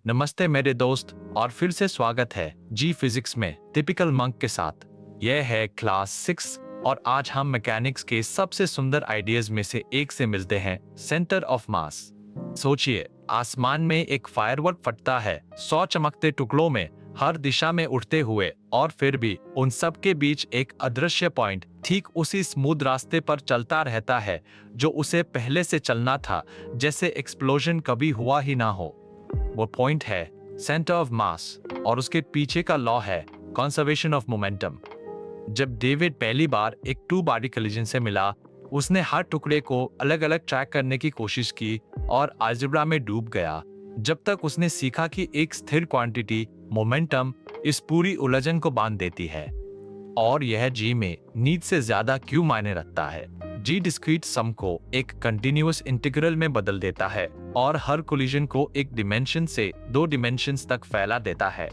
नमस्ते मेरे दोस्त, और फिर से स्वागत है जी फिजिक्स में टिपिकल मंक के साथ। यह है क्लास 6 और आज हम मैकेनिक्स के सबसे सुंदर आइडियाज में से एक से मिलते हैं, सेंटर ऑफ मास। सोचिए, आसमान में एक फायरवर्क फटता है, 100 चमकते टुकड़ों में हर दिशा में उठते हुए, और फिर भी उन सब के बीच एक अदृश्य पॉइंट ठीक उसी स्मूथ रास्ते पर चलता रहता है जो उसे पहले से चलना था, जैसे एक्सप्लोजन कभी हुआ ही ना हो। वो पॉइंट है सेंटर ऑफ मास, और उसके पीछे का लॉ है कंजर्वेशन ऑफ मोमेंटम। जब डेविड पहली बार एक टू बॉडी कोलिजन से मिला, उसने हर टुकड़े को अलग अलग ट्रैक करने की कोशिश की और अलजेब्रा में डूब गया, जब तक उसने सीखा कि एक स्थिर क्वांटिटी मोमेंटम इस पूरी उलझन को बांध देती है। और यह जी में नीड से ज्यादा क्यों मायने रखता है। जी डिस्क्रीट सम को एक कंटिन्यूअस इंटीग्रल में बदल देता है और हर कोलिजन को एक डिमेंशन से दो डिमेंशंस तक फैला देता है।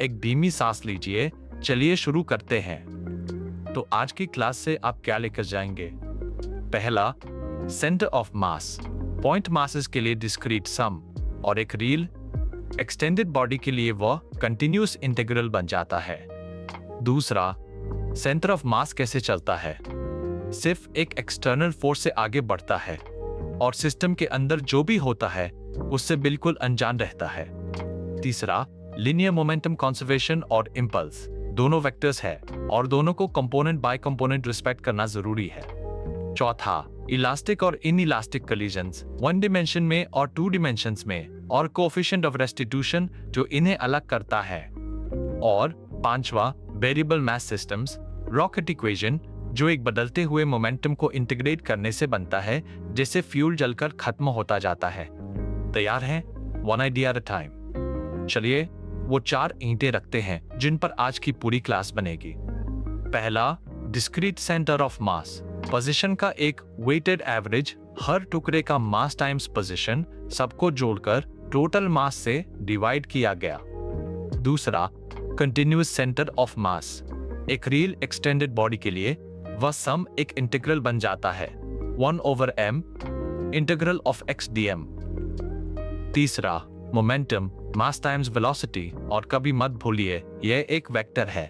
एक धीमी सांस लीजिए, चलिए शुरू करते हैं। तो आज की क्लास से आप क्या लेकर जाएंगे? पहला, centre of mass, point masses के लिए डिस्क्रीट सम, और एक रियल एक्सटेंडेड बॉडी के लिए वह कंटिन्यूअस इंटीग्रल बन जाता है। दूसरा, सेंटर ऑफ मास कैसे चलता है? सिर्फ एक एक्सटर्नल फोर्स से आगे बढ़ता है और सिस्टम के अंदर जो भी होता है उससे बिल्कुल अनजान रहता है। तीसरा, लीनियर मोमेंटम कंजर्वेशन और इंपल्स दोनों वेक्टर्स है और दोनों को कंपोनेंट बाय कंपोनेंट रिस्पेक्ट करना जरूरी है। चौथा, इलास्टिक और इनइलास्टिक कोलिजन्स, वन डिमेंशन में और टू डिमेंशंस में, और कोएफिशिएंट ऑफ रेस्टिट्यूशन जो इन्हें अलग करता है। और पांचवा, वेरिएबल मास सिस्टम्स, रॉकेट इक्वेशन जो एक बदलते हुए मोमेंटम को इंटीग्रेट करने से बनता है, जैसे फ्यूल जलकर खत्म होता जाता है। तैयार हैं? One idea at a time. चलिए वो 4 ईंटें रखते हैं जिन पर आज की पूरी क्लास बनेगी। पहला, discrete centre of mass, position का एक वेटेड एवरेज, हर टुकड़े का मास टाइम्स पोजीशन, सबको जोड़कर टोटल मास से डिवाइड किया गया। दूसरा, कंटिन्यूअस सेंटर ऑफ मास, एक रियल एक्सटेंडेड बॉडी के लिए वह सम एक इंटीग्रल बन जाता है, 1/m integral of x dm। तीसरा, मोमेंटम मास टाइम्स वेलोसिटी, और कभी मत भूलिए यह एक वेक्टर है।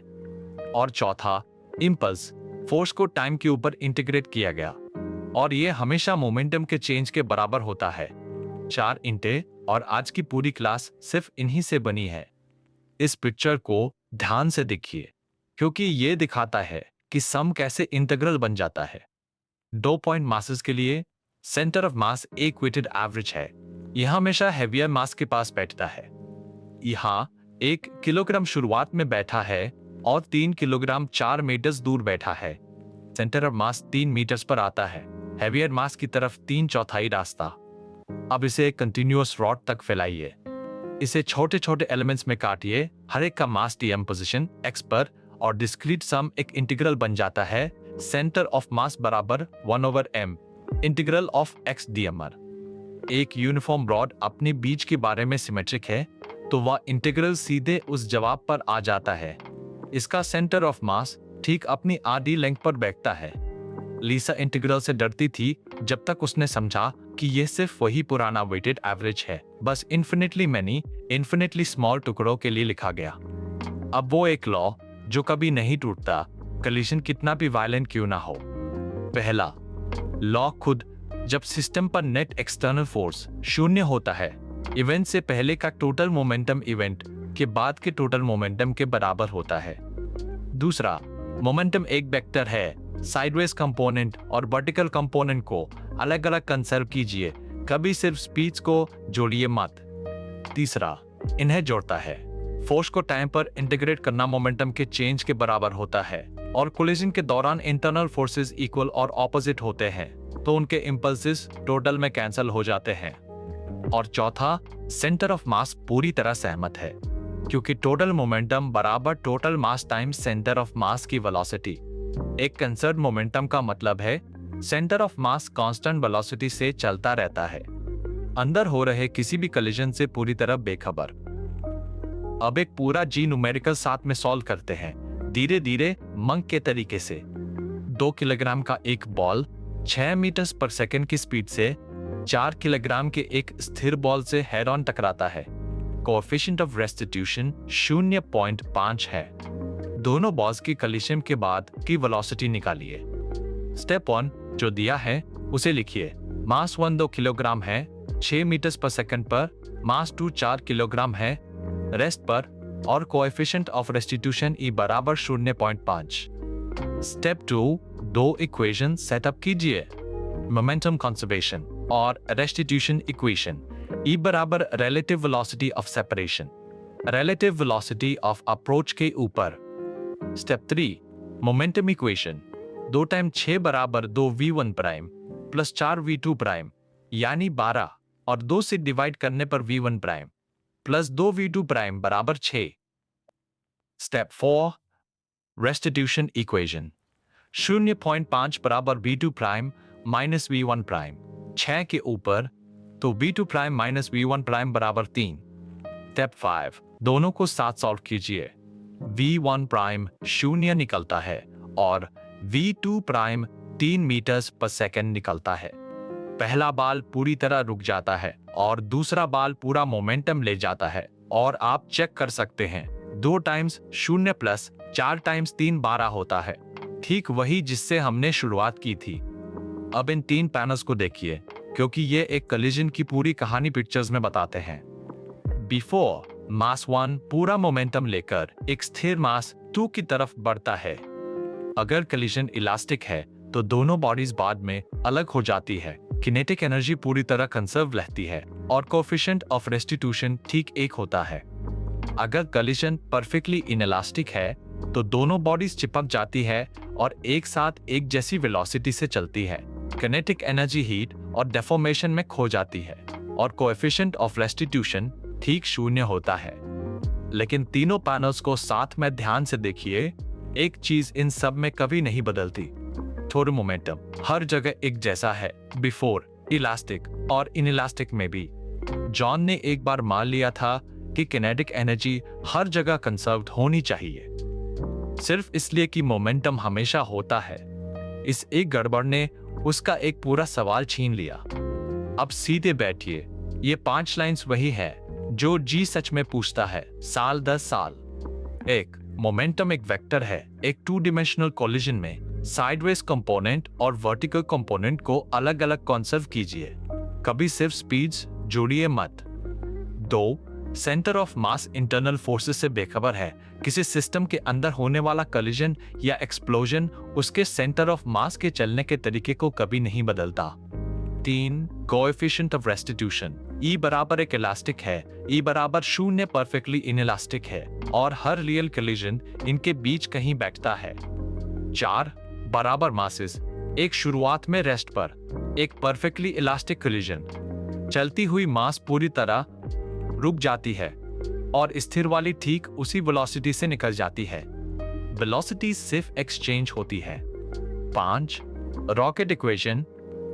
और चौथा, इंपल्स, फोर्स को टाइम के ऊपर इंटीग्रेट किया गया, और यह हमेशा मोमेंटम के चेंज के बराबर होता है। 4 ईंटें, और आज की पूरी क्लास सिर्फ इन्हीं से बनी है। इस पिक्चर को ध्यान से देखिए, क्योंकि यह दिखाता है कि सम कैसे इंटीग्रल बन जाता है। 2 पॉइंट मासेस के लिए सेंटर ऑफ मास एक वेटेड एवरेज है, यह हमेशा हेवियर मास के पास बैठता है। यहाँ 1 किलोग्राम शुरुआत में बैठा है और 3 किलोग्राम 4 मीटर्स दूर बैठा है। सेंटर ऑफ मास 3 मीटर्स पर आता है, हेवियर मास की तरफ 3/4 रास्ता। अब इसे एक कंटिन्यूअस रॉड तक फैलाइए, इसे छोटे छोटे एलिमेंट्स में काटिए, हर एक का मास dm पोजीशन x पर, और डिस्क्रीट सम एक इंटीग्रल बन जाता है, सेंटर ऑफ मास बराबर 1/m integral of x dmr। एक यूनिफॉर्म रॉड अपने बीच के बारे में सिमेट्रिक है, तो वह इंटीग्रल सीधे उस जवाब पर आ जाता है। इसका सेंटर ऑफ मास ठीक अपनी आधी लेंथ पर बैठता है। लीसा इंटीग्रल से डरती थी जब तक उसने समझा कि यह सिर्फ वही पुराना वेटेड एवरेज है, बस इन्फिनिटली मैनी इन्फिनिटली स्मॉल टुकड़ों के लिए लिखा गया। अब वो एक लॉ जो कभी नहीं टूटता, कोलिजन कितना भी वायलेंट क्यों ना हो। पहला लॉ खुद, जब सिस्टम पर नेट एक्सटर्नल फोर्स 0 होता है, इवेंट से पहले का टोटल मोमेंटम इवेंट के बाद के टोटल मोमेंटम के बराबर होता है। दूसरा, मोमेंटम एक वेक्टर है, साइडवेज कंपोनेंट और वर्टिकल कंपोनेंट को अलग अलग कंसर्व कीजिए, कभी सिर्फ स्पीड्स को जोड़िए मत। तीसरा, इन्हें जोड़ता है, फोर्स को टाइम पर इंटीग्रेट करना मोमेंटम के चेंज के बराबर होता है, और कोलिजन के दौरान इंटरनल फोर्सेस इक्वल और ऑपोजिट होते हैं, तो उनके इंपल्सेस टोटल में कैंसिल हो जाते हैं। और चौथा, सेंटर ऑफ मास पूरी तरह सहमत है, क्योंकि टोटल मोमेंटम बराबर total mass times centre of mass की वेलोसिटी। एक कंसर्व्ड मोमेंटम का मतलब है centre of mass constant velocity से चलता रहता है, अंदर हो रहे किसी भी कोलिजन से पूरी तरह बेखबर। अब एक पूरा जी न्यूमेरिकल साथ में सॉल्व करते हैं, धीरे धीरे मंक के तरीके से। 2 किलोग्राम का एक बॉल 6 मीटर्स पर सेकंड की स्पीड से 4 किलोग्राम के एक स्थिर बॉल से हेड ऑन टकराता है। कोएफिशिएंट ऑफ रेस्टिट्यूशन 0.5 है। दोनों बॉल्स की कलिशन के बाद की वेलोसिटी निकालिए। स्टेप 1 जो दिया है उसे लिखिए। मास 1 2 किलोग्राम है 6 मीटर पर सेकंड पर, मास 2 4 किलोग्राम है रेस्ट पर, और कोएफिशिएंट ऑफ रेस्टिट्यूशन E बराबर 0.5। स्टेप 2 दो इक्वेशन सेटअप कीजिए। मोमेंटम कंजर्वेशन और रेस्टिट्यूशन इक्वेशन। E बराबर relative velocity of separation, relative velocity of approach के ऊपर। Step 3 momentum equation. 2 टाइम 6 बराबर 2v1 prime plus 4v2 prime यानी 12, और 2 से डिवाइड करने पर v1 prime plus 2v2 prime बराबर 6। Step 4 restitution equation. 0.5 बराबर v2 prime minus v1 prime 6 के ऊपर, तो v2 prime minus v1 prime बराबर 3। स्टेप 5 दोनों को साथ सॉल्व कीजिए। v1 प्राइम 0 निकलता है और v2 प्राइम 3 मीटर्स पर सेकंड निकलता है। पहला बाल पूरी तरह रुक जाता है और दूसरा बाल पूरा मोमेंटम ले जाता है, और आप चेक कर सकते हैं 2 टाइम्स 0 प्लस 4 टाइम्स 3 12 होता है, ठीक वही जिससे हमने शुरुआत की थी। अब इन 3 पैनल्स को देखिए, क्योंकि ये एक कलिजन की पूरी कहानी पिक्चर्स में बताते हैं। बिफोर मास 1 पूरा मोमेंटम लेकर एक स्थिर मास 2 की तरफ बढ़ता है। अगर कलिजन इलास्टिक है तो दोनों बॉडीज बाद में अलग हो जाती है, किनेटिक एनर्जी पूरी तरह कंजर्व रहती है और कोएफिशिएंट ऑफ रेस्टिट्यूशन ठीक 1 होता है। अगर कलिजन परफेक्टली इनइलास्टिक है तो दोनों बॉडीज चिपक जाती है और एक साथ एक जैसी वेलोसिटी से चलती है। किनेटिक एनर्जी हीट और डेफॉर्मेशन में खो जाती है और कोएफिशिएंट ऑफ रेस्टिट्यूशन ठीक 0 होता है। लेकिन तीनों पैनल्स को साथ में ध्यान से देखिए, एक चीज इन सब में कभी नहीं बदलती। थोड़ा मोमेंटम हर जगह एक जैसा है, बिफोर, इलास्टिक और इनइलास्टिक में भी। जॉन ने एक बार मान लिया था कि किनेटिक एनर्जी हर जगह कंजर्व्ड होनी चाहिए, सिर्फ इसलिए कि मोमेंटम हमेशा होता है। इस एक गड़बड़ ने उसका एक पूरा सवाल छीन लिया। अब सीधे बैठिए, ये 5 लाइंस वही है जो जी सच में पूछता है साल दर साल। 1 मोमेंटम एक वेक्टर है। एक 2 डिमेंशनल कोलिजन में साइडवेज कंपोनेंट और वर्टिकल कंपोनेंट को अलग अलग कंजर्व कीजिए, कभी सिर्फ स्पीड्स जोड़िए मत। 2 centre of mass internal forces से बेखबर है। किसी सिस्टम के अंदर होने वाला कलिजन या एक्सप्लोजन उसके सेंटर ऑफ मास के चलने के तरीके को कभी नहीं बदलता। 3 कोएफिशिएंट ऑफ रेस्टिट्यूशन। E बराबर एक इलास्टिक है, E बराबर 0 परफेक्टली इनइलास्टिक है और हर रियल कलिजन इनके बीच कहीं बैठता है। 4 बराबर मासेस। एक शुरुआत में रेस्ट पर, एक परफेक्टली इलास्टिक कलिजन। चलती हुई मास पूरी तरह रुक जाती है और स्थिर वाली ठीक उसी वेलोसिटी से निकल जाती है। वेलोसिटी सिर्फ एक्सचेंज होती है। 5 रॉकेट इक्वेशन।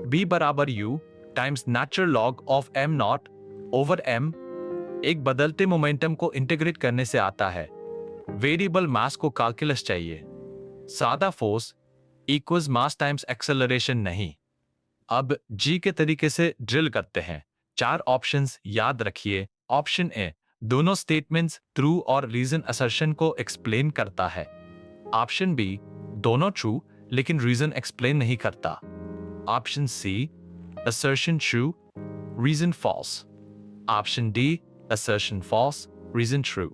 B बराबर U times natural log of m not over m एक बदलते मोमेंटम को इंटीग्रेट करने से आता है। वेरिएबल मास को कैलकुलस चाहिए। सादा फोर्स इक्वल्स मास टाइम्स एक्सेलरेशन नहीं। अब G के तरीके से ड्रिल करते हैं। 4 ऑप्शंस याद रखिए। ऑप्शन ए दोनों स्टेटमेंट्स ट्रू और रीजन असर्शन को एक्सप्लेन करता है। ऑप्शन बी दोनों ट्रू लेकिन रीजन एक्सप्लेन नहीं करता। Option C assertion true, reason false. Option D, assertion false, reason true.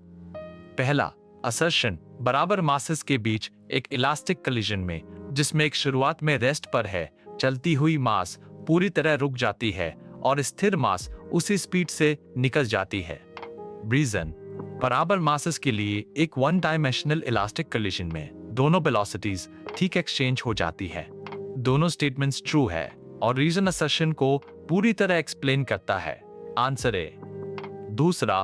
पहला assertion बराबर मासेस के बीच एक इलास्टिक कलिजन में, जिसमें एक शुरुआत में रेस्ट पर है, चलती हुई मास पूरी तरह रुक जाती है और स्थिर मास उसी स्पीड से निकल जाती है। रीजन बराबर मासेस के लिए एक 1 डायमेंशनल इलास्टिक कलिजन में दोनों वेलोसिटीज ठीक एक्सचेंज हो जाती है। दोनों स्टेटमेंट्स ट्रू है और रीजन असर्शन को पूरी तरह एक्सप्लेन करता है। Answer A. दूसरा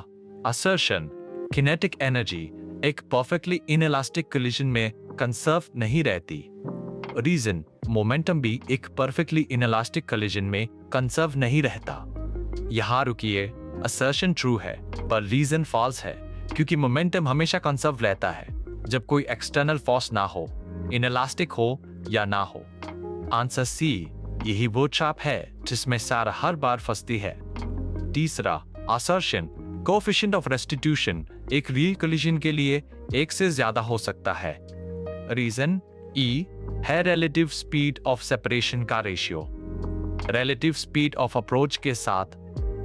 असर्शन किनेटिक एनर्जी एक परफेक्टली इनइलास्टिक कलिजन में कंजर्व नहीं रहती। रीजन मोमेंटम भी एक परफेक्टली इनइलास्टिक कलिजन में कंजर्व नहीं रहता। यहां रुकिए, असर्शन ट्रू है पर रीजन फॉल्स है, क्योंकि मोमेंटम हमेशा कंजर्व रहता है जब कोई एक्सटर्नल फोर्स ना हो, इनइलास्टिक हो या ना हो। आंसर सी यही वो चाप है जिसमें सारा हर बार फंसती है। तीसरा असर्शन कोएफिशिएंट ऑफ रेस्टिट्यूशन एक रियल कोलिजन के लिए एक से ज्यादा हो सकता है। रीजन ई है रिलेटिव स्पीड ऑफ सेपरेशन का ratio. Relative speed of approach के साथ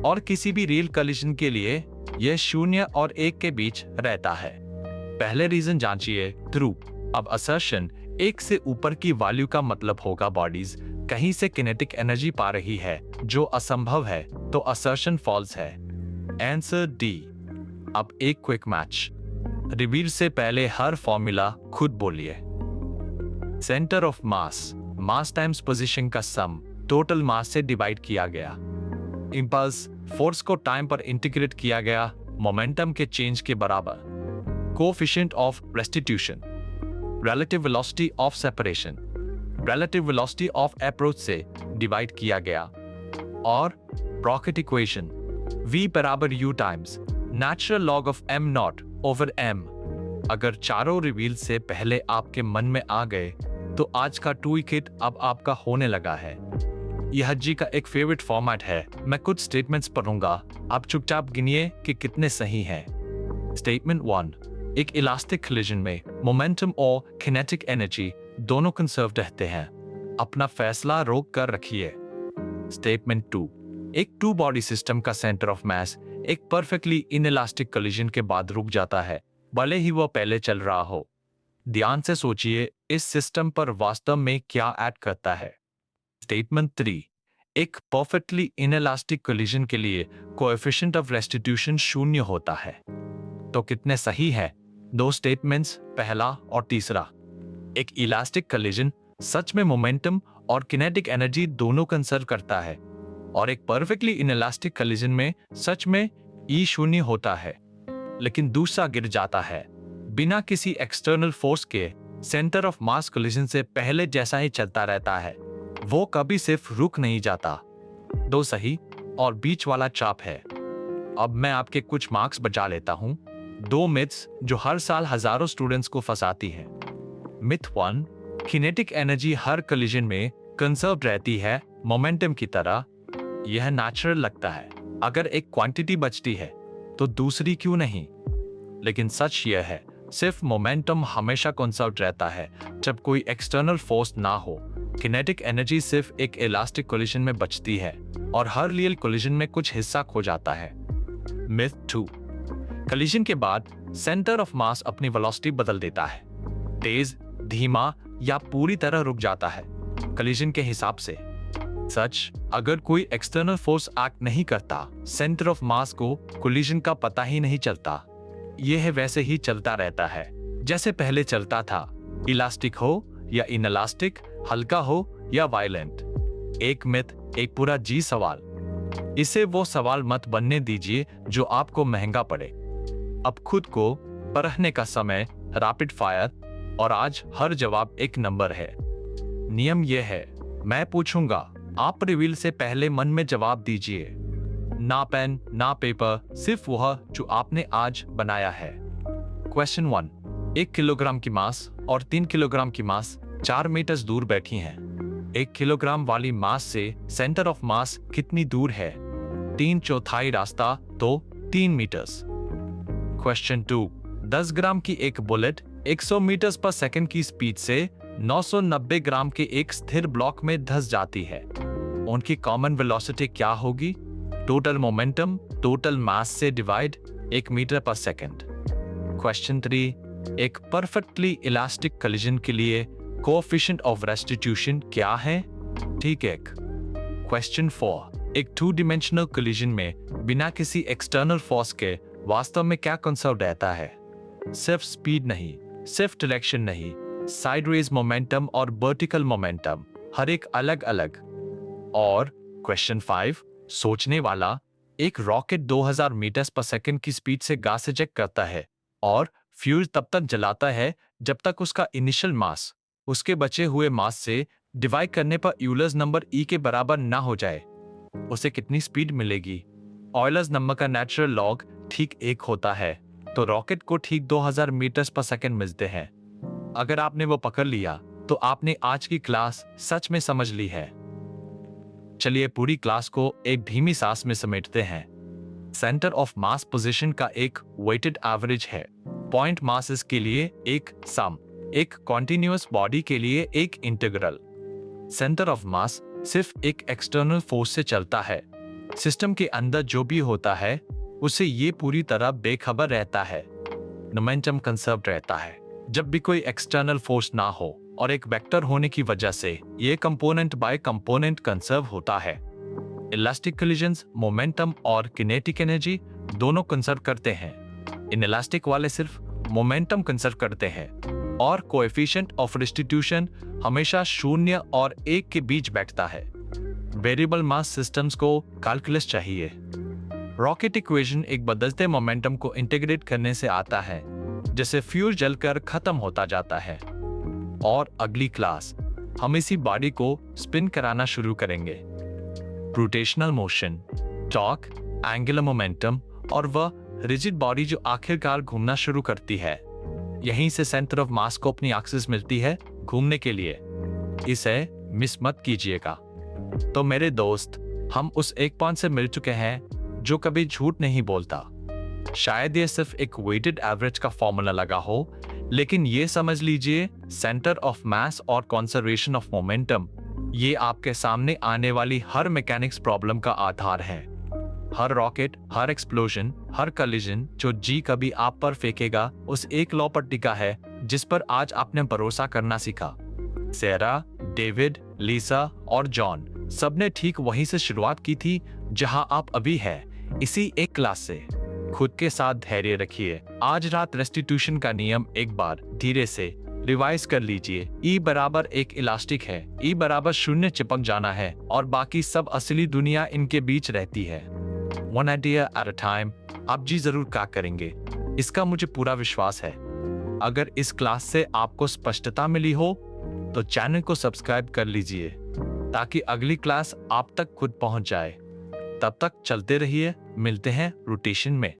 और किसी भी रियल कोलिजन के लिए यह 0 और 1 के बीच रहता है। पहले रीजन जांचिए ट्रू। अब असर्शन 1 से ऊपर की वैल्यू का मतलब होगा बॉडीज कहीं से किनेटिक एनर्जी पा रही है, जो असंभव है, तो असर्शन फॉल्स है। Answer D. अब एक क्विक मैच। रिवील से पहले हर फॉर्मूला खुद बोलिए। Centre of mass, mass times position का सम टोटल मास से डिवाइड किया गया। इंपल्स फोर्स को टाइम पर इंटीग्रेट किया गया मोमेंटम के चेंज के बराबर। Coefficient of restitution, relative velocity of separation, relative velocity of approach से डिवाइड किया गया। और ब्रॉकेट इक्वेशन v बराबर u times natural log of m not over m। अगर चारों रिवील से पहले आपके मन में आ गए तो आज का टूल किट अब आपका होने लगा है। यह जी का एक फेवरेट फॉर्मेट है। मैं कुछ स्टेटमेंट्स पढ़ूंगा, आप चुपचाप गिनिए कि कितने सही हैं। स्टेटमेंट 1, एक इलास्टिक कोलिजन में मोमेंटम और किनेटिक एनर्जी दोनों कंजर्व रहते हैं। अपना फैसला रोक कर रखिए। स्टेटमेंट 2, एक टू बॉडी सिस्टम का सेंटर ऑफ मास एक परफेक्टली इनइलास्टिक कोलिजन के बाद रुक जाता है, भले ही वह पहले चल रहा हो। ध्यान से सोचिए इस सिस्टम पर वास्तव में क्या ऐड करता है। स्टेटमेंट 3, एक परफेक्टली इनइलास्टिक कोलिजन के लिए कोएफिशिएंट ऑफ रेस्टिट्यूशन 0 होता है। तो कितने सही है? दो स्टेटमेंट्स, पहला और तीसरा। एक इलास्टिक कोलिजन सच में मोमेंटम और किनेटिक एनर्जी दोनों कंजर्व करता है, और एक परफेक्टली इनइलास्टिक कोलिजन में सच में ई 0 होता है, लेकिन दूसरा गिर जाता है बिना किसी एक्सटर्नल फोर्स के। सेंटर ऑफ मास कोलिजन से पहले जैसा ही चलता रहता है, वो कभी सिर्फ रुक नहीं जाता। दो सही और बीच वाला चाप है। अब मैं आपके कुछ मार्क्स बचा लेता हूं। दो मिथ्स जो हर साल हजारों स्टूडेंट्स को फंसाती हैं। मिथ 1, किनेटिक एनर्जी हर कोलिजन में कंजर्व रहती है मोमेंटम की तरह। यह नेचुरल लगता है, अगर एक क्वांटिटी बचती है तो दूसरी क्यों नहीं? लेकिन सच यह है, सिर्फ मोमेंटम हमेशा कंजर्व रहता है जब कोई एक्सटर्नल फोर्स ना हो। किनेटिक एनर्जी सिर्फ एक इलास्टिक कोलिजन में बचती है और हर रियल कोलिजन में कुछ हिस्सा खो जाता है। मिथ 2, कोलिजन के बाद सेंटर ऑफ मास अपनी वेलोसिटी बदल देता है, तेज, धीमा या पूरी तरह रुक जाता है कोलिजन के हिसाब से। सच, अगर कोई एक्सटर्नल फोर्स एक्ट नहीं करता, सेंटर ऑफ मास को कोलिजन का पता ही नहीं चलता। यह वैसे ही चलता रहता है जैसे पहले चलता था, इलास्टिक हो या इनइलास्टिक, हल्का हो या वायलेंट। एक मिथ, एक पूरा जी सवाल। इसे वो सवाल मत बनने दीजिए जो आपको महंगा पड़े। अब खुद को परखने का समय, रैपिड फायर, और आज हर जवाब एक नंबर है। नियम यह है, मैं पूछूंगा, आप रिवील से पहले मन में जवाब दीजिए। ना पेन ना पेपर, सिर्फ वह जो आपने आज बनाया है। क्वेश्चन 1, 1 किलोग्राम की मास और 3 किलोग्राम की मास 4 मीटर दूर बैठी हैं। 1 किलोग्राम वाली मास से सेंटर ऑफ मास कितनी दूर है? 3/4 रास्ता, तो 3 मीटर्स। क्वेश्चन 2, 10 ग्राम की एक बुलेट 100 मीटर पर सेकंड की स्पीड से 990 ग्राम के एक स्थिर ब्लॉक में धंस जाती है। उनकी कॉमन वेलोसिटी क्या होगी? टोटल मोमेंटम टोटल मास से डिवाइड 1 मीटर पर सेकंड। क्वेश्चन 3, एक परफेक्टली इलास्टिक कोलिजन के लिए कोएफिशिएंट ऑफ रेस्टिट्यूशन क्या है? ठीक है। क्वेश्चन 4, एक 2 डिमेंशनल कोलिजन में बिना किसी एक्सटर्नल फोर्स के वास्तव में क्या कंजर्व रहता है? सिर्फ स्पीड नहीं, सिर्फ डायरेक्शन नहीं, साइडवेज मोमेंटम और वर्टिकल मोमेंटम, हर एक अलग अलग। और क्वेश्चन 5, सोचने वाला, एक रॉकेट 2000 मीटर पर सेकंड की स्पीड से गैस इजेक्ट करता है और फ्यूल तब तक जलाता है जब तक उसका इनिशियल मास उसके बचे हुए मास से डिवाइड करने पर यूलर्स नंबर ई के बराबर ना हो जाए। उसे कितनी स्पीड मिलेगी? ऑयलर्स नंबर का नेचुरल लॉग ठीक 1 होता है, तो रॉकेट को ठीक 2000 मीटर पर सेकंड मिलते हैं। अगर आपने वो पकड़ लिया तो आपने आज की क्लास सच में समझ ली है। चलिए पूरी क्लास को एक धीमी सांस में समेटते हैं। सेंटर ऑफ मास पोजीशन का एक वेटेड एवरेज है। पॉइंट मासेस के लिए एक सम, एक कॉन्टिन्यूअस बॉडी के लिए एक इंटीग्रल। सेंटर ऑफ मास सिर्फ एक एक्सटर्नल फोर्स से चलता है। सिस्टम के अंदर जो भी होता है उससे ये पूरी तरह बेखबर रहता है। मोमेंटम कंजर्व रहता है। जब भी कोई एक्सटर्नल फोर्स ना हो और एक वेक्टर होने की वजह से ये कंपोनेंट बाय कंपोनेंट कंजर्व होता है। इलास्टिक कोलिजन्स मोमेंटम और किनेटिक एनर्जी दोनों कंजर्व करते हैं। इनइलास्टिक वाले सिर्फ मोमेंटम कंजर्व करते हैं और कोएफिशिएंट ऑफ रिस्टिट्यूशन हमेशा 0 और 1 के बीच बैठता है। वेरिएबल मास सिस्टम्स को कैलकुलस चाहिए। रॉकेट इक्वेशन एक बदलते मोमेंटम को इंटीग्रेट करने से आता है, जैसे फ्यूल जलकर खत्म होता जाता है। और अगली क्लास हम इसी बॉडी को स्पिन कराना शुरू करेंगे। Rotational motion, torque, angular momentum और वह रिजिड बॉडी जो आखिरकार घूमना शुरू करती है। यहीं से सेंटर ऑफ मास को अपनी एक्सिस मिलती है घूमने के लिए। इसे मिस मत कीजिएगा। तो मेरे दोस्त, हम उस एक पॉइंट से मिल चुके हैं जो कभी झूठ नहीं बोलता। शायद ये सिर्फ एक वेटेड एवरेज का फॉर्मूला लगा हो, लेकिन ये समझ लीजिए सेंटर ऑफ मास और कंजर्वेशन ऑफ मोमेंटम ये आपके सामने आने वाली हर मैकेनिक्स प्रॉब्लम का आधार है। हर रॉकेट, हर एक्सप्लोजन, हर कलिजन जो जी कभी आप पर फेंकेगा उस एक लॉ पर टिका है जिस पर आज आपने भरोसा करना सीखा। सेरा, डेविड, लीसा और जॉन सबने ठीक वहीं से शुरुआत की थी जहां आप अभी हैं, इसी एक क्लास से। खुद के साथ धैर्य रखिए। आज रात रेस्टिट्यूशन का नियम एक बार धीरे से रिवाइज कर लीजिए। E बराबर एक इलास्टिक है, E बराबर 0 चिपक जाना है और बाकी सब असली दुनिया इनके बीच रहती है। One idea at a time। आप जी जरूर क्या करेंगे, इसका मुझे पूरा विश्वास है। अगर इस क्लास से आपको स्पष्टता मिली हो तो चैनल को सब्सक्राइब कर लीजिए ताकि अगली क्लास आप तक खुद पहुंच जाए। तब तक चलते रहिए, मिलते हैं रोटेशन में।